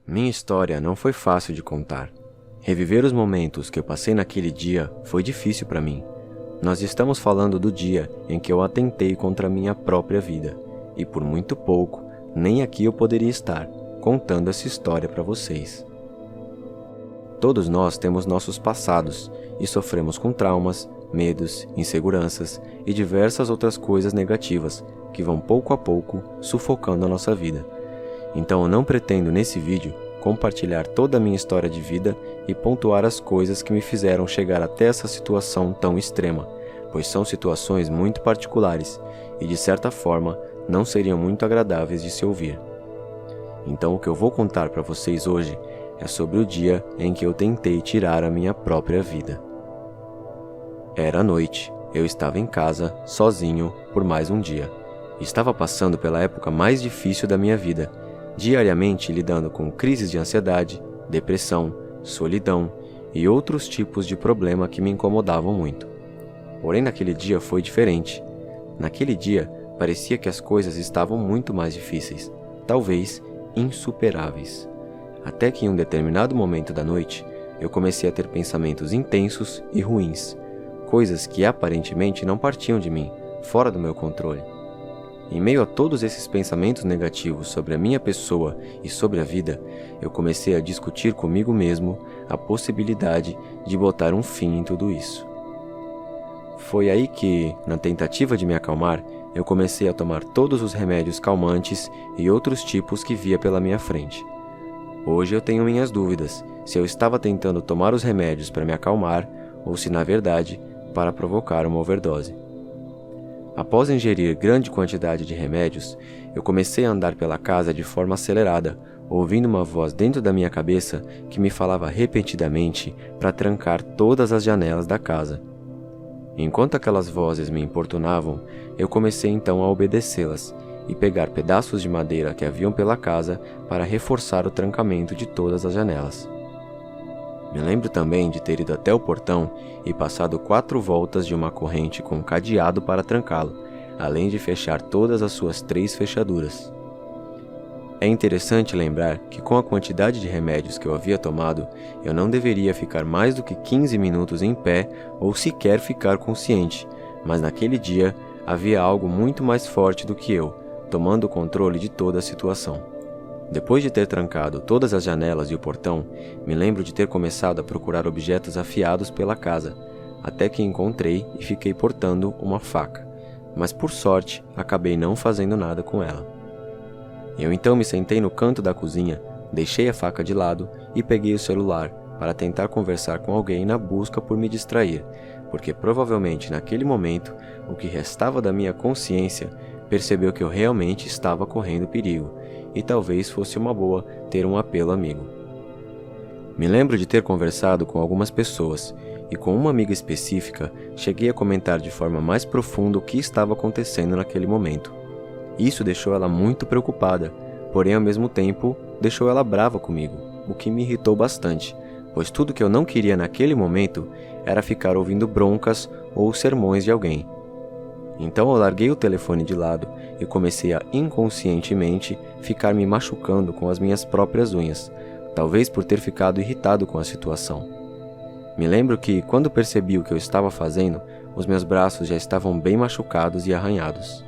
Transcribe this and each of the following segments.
Minha história não foi fácil de contar. Reviver os momentos que eu passei naquele dia foi difícil para mim. Nós estamos falando do dia em que eu atentei contra a minha própria vida, e por muito pouco, nem aqui eu poderia estar, contando essa história para vocês. Todos nós temos nossos passados e sofremos com traumas, medos, inseguranças e diversas outras coisas negativas que vão pouco a pouco sufocando a nossa vida. Então eu não pretendo nesse vídeo compartilhar toda a minha história de vida e pontuar as coisas que me fizeram chegar até essa situação tão extrema, pois são situações muito particulares e de certa forma não seriam muito agradáveis de se ouvir. Então o que eu vou contar para vocês hoje é sobre o dia em que eu tentei tirar a minha própria vida. Era noite, eu estava em casa, sozinho, por mais um dia. Estava passando pela época mais difícil da minha vida, diariamente lidando com crises de ansiedade, depressão, solidão e outros tipos de problema que me incomodavam muito. Porém, naquele dia foi diferente. Naquele dia, parecia que as coisas estavam muito mais difíceis, talvez insuperáveis. Até que em um determinado momento da noite, eu comecei a ter pensamentos intensos e ruins, coisas que aparentemente não partiam de mim, fora do meu controle. Em meio a todos esses pensamentos negativos sobre a minha pessoa e sobre a vida, eu comecei a discutir comigo mesmo a possibilidade de botar um fim em tudo isso. Foi aí que, na tentativa de me acalmar, eu comecei a tomar todos os remédios calmantes e outros tipos que via pela minha frente. Hoje eu tenho minhas dúvidas se eu estava tentando tomar os remédios para me acalmar ou se, na verdade, para provocar uma overdose. Após ingerir grande quantidade de remédios, eu comecei a andar pela casa de forma acelerada, ouvindo uma voz dentro da minha cabeça que me falava repetidamente para trancar todas as janelas da casa. Enquanto aquelas vozes me importunavam, eu comecei então a obedecê-las e pegar pedaços de madeira que haviam pela casa para reforçar o trancamento de todas as janelas. Me lembro também de ter ido até o portão e passado 4 voltas de uma corrente com um cadeado para trancá-lo, além de fechar todas as suas 3 fechaduras. É interessante lembrar que com a quantidade de remédios que eu havia tomado, eu não deveria ficar mais do que 15 minutos em pé ou sequer ficar consciente, mas naquele dia havia algo muito mais forte do que eu, tomando o controle de toda a situação. Depois de ter trancado todas as janelas e o portão, me lembro de ter começado a procurar objetos afiados pela casa, até que encontrei e fiquei portando uma faca, mas por sorte acabei não fazendo nada com ela. Eu então me sentei no canto da cozinha, deixei a faca de lado e peguei o celular para tentar conversar com alguém na busca por me distrair, porque provavelmente naquele momento o que restava da minha consciência percebeu que eu realmente estava correndo perigo e talvez fosse uma boa ter um apelo amigo. Me lembro de ter conversado com algumas pessoas e com uma amiga específica cheguei a comentar de forma mais profunda o que estava acontecendo naquele momento. Isso deixou ela muito preocupada, porém ao mesmo tempo deixou ela brava comigo, o que me irritou bastante, pois tudo que eu não queria naquele momento era ficar ouvindo broncas ou sermões de alguém. Então eu larguei o telefone de lado e comecei a inconscientemente ficar me machucando com as minhas próprias unhas, talvez por ter ficado irritado com a situação. Me lembro que, quando percebi o que eu estava fazendo, os meus braços já estavam bem machucados e arranhados.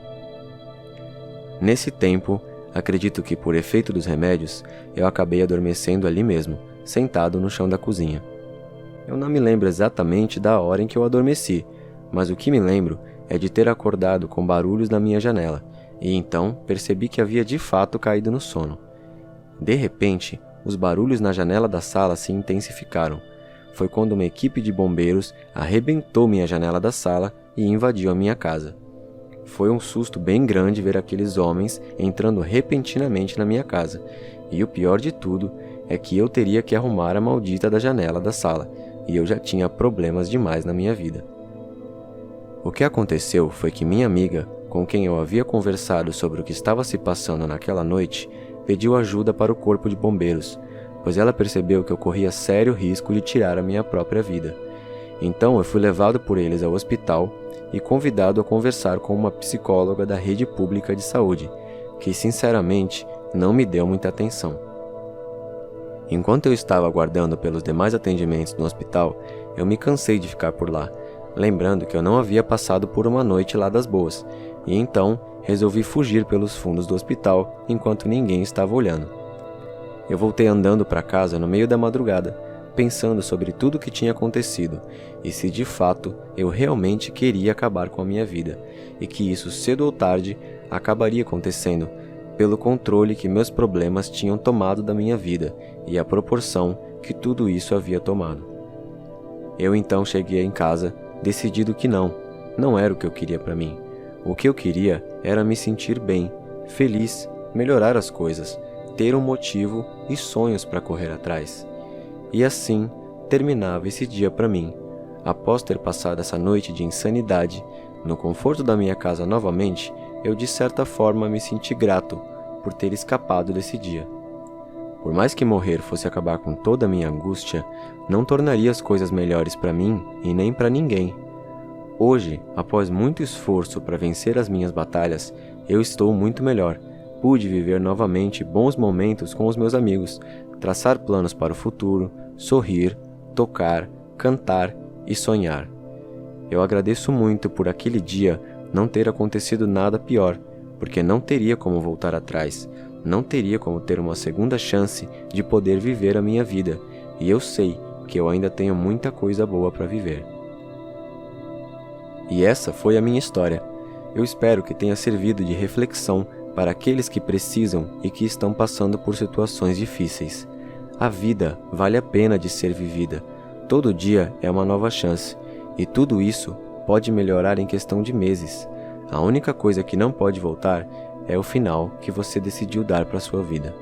Nesse tempo, acredito que por efeito dos remédios, eu acabei adormecendo ali mesmo, sentado no chão da cozinha. Eu não me lembro exatamente da hora em que eu adormeci, mas o que me lembro é de ter acordado com barulhos na minha janela, e então percebi que havia de fato caído no sono. De repente, os barulhos na janela da sala se intensificaram. Foi quando uma equipe de bombeiros arrebentou minha janela da sala e invadiu a minha casa. Foi um susto bem grande ver aqueles homens entrando repentinamente na minha casa, e o pior de tudo é que eu teria que arrumar a maldita da janela da sala, e eu já tinha problemas demais na minha vida. O que aconteceu foi que minha amiga, com quem eu havia conversado sobre o que estava se passando naquela noite, pediu ajuda para o corpo de bombeiros, pois ela percebeu que eu corria sério risco de tirar a minha própria vida. Então eu fui levado por eles ao hospital e convidado a conversar com uma psicóloga da rede pública de saúde, que sinceramente não me deu muita atenção. Enquanto eu estava aguardando pelos demais atendimentos no hospital, eu me cansei de ficar por lá, lembrando que eu não havia passado por uma noite lá das boas, e então resolvi fugir pelos fundos do hospital enquanto ninguém estava olhando. Eu voltei andando para casa no meio da madrugada, pensando sobre tudo o que tinha acontecido e se de fato eu realmente queria acabar com a minha vida, e que isso cedo ou tarde acabaria acontecendo, pelo controle que meus problemas tinham tomado da minha vida e a proporção que tudo isso havia tomado. Eu então cheguei em casa, decidido que não era o que eu queria para mim. O que eu queria era me sentir bem, feliz, melhorar as coisas, ter um motivo e sonhos para correr atrás. E assim terminava esse dia para mim. Após ter passado essa noite de insanidade, no conforto da minha casa novamente, eu de certa forma me senti grato por ter escapado desse dia. Por mais que morrer fosse acabar com toda a minha angústia, não tornaria as coisas melhores para mim e nem para ninguém. Hoje, após muito esforço para vencer as minhas batalhas, eu estou muito melhor. Pude viver novamente bons momentos com os meus amigos, traçar planos para o futuro, sorrir, tocar, cantar e sonhar. Eu agradeço muito por aquele dia não ter acontecido nada pior, porque não teria como voltar atrás, não teria como ter uma segunda chance de poder viver a minha vida, e eu sei que eu ainda tenho muita coisa boa para viver. E essa foi a minha história. Eu espero que tenha servido de reflexão para aqueles que precisam e que estão passando por situações difíceis. A vida vale a pena de ser vivida. Todo dia é uma nova chance, e tudo isso pode melhorar em questão de meses. A única coisa que não pode voltar é o final que você decidiu dar para sua vida.